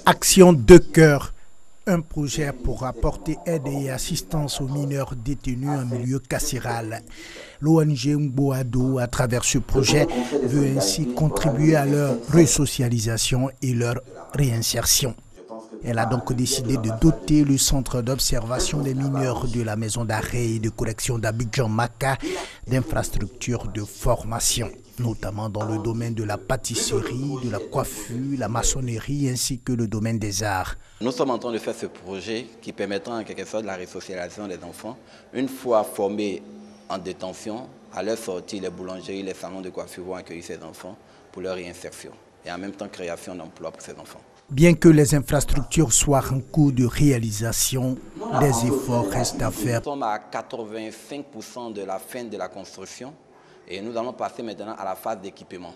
Action de cœur, un projet pour apporter aide et assistance aux mineurs détenus en milieu carcéral. L'ONG Mboado, à travers ce projet, veut ainsi contribuer à leur resocialisation et leur réinsertion. Elle a donc décidé de doter le centre d'observation des mineurs de la maison d'arrêt et de correction d'Abidjan-Maka d'infrastructures de formation, notamment dans le domaine de la pâtisserie, de la coiffure, la maçonnerie ainsi que le domaine des arts. Nous sommes en train de faire ce projet qui permettra en quelque sorte la resocialisation des enfants. Une fois formés en détention, à leur sortie, les boulangeries, les salons de coiffure vont accueillir ces enfants pour leur réinsertion et en même temps création d'emplois pour ces enfants. Bien que les infrastructures soient en cours de réalisation, des efforts restent à faire. Nous sommes à 85% de la fin de la construction et nous allons passer maintenant à la phase d'équipement.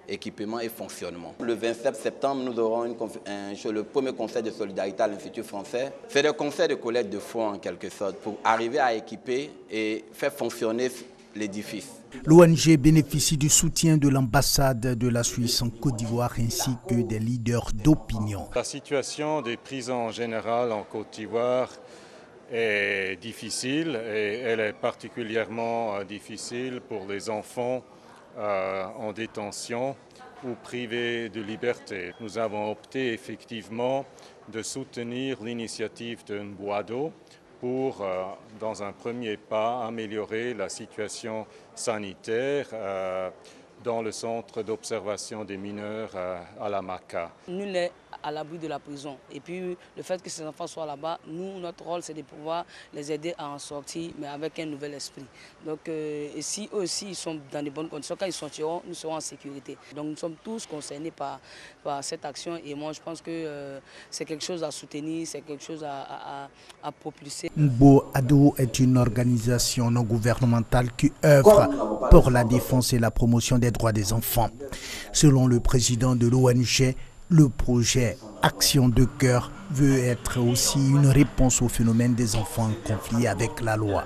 Équipement et fonctionnement. Le 27 septembre, nous aurons le premier concert de solidarité à l'Institut français. C'est le concert de collecte de fonds en quelque sorte pour arriver à équiper et faire fonctionner l'édifice. L'ONG bénéficie du soutien de l'ambassade de la Suisse en Côte d'Ivoire ainsi que des leaders d'opinion. La situation des prisons en général en Côte d'Ivoire est difficile et elle est particulièrement difficile pour les enfants en détention ou privés de liberté. Nous avons opté effectivement de soutenir l'initiative de Mboado pour, dans un premier pas, améliorer la situation sanitaire dans le centre d'observation des mineurs à la Maka. Nul n'est à l'abri de la prison. Et puis le fait que ces enfants soient là-bas, nous, notre rôle, c'est de pouvoir les aider à en sortir, mais avec un nouvel esprit. Donc, et si eux aussi ils sont dans de bonnes conditions, quand ils sortiront, nous serons en sécurité. Donc nous sommes tous concernés par cette action et moi je pense que c'est quelque chose à soutenir, c'est quelque chose à propulser. Mboado est une organisation non gouvernementale qui œuvre pour la défense et la promotion des droits des enfants. Selon le président de l'ONG, le projet Action de cœur veut être aussi une réponse au phénomène des enfants en conflit avec la loi.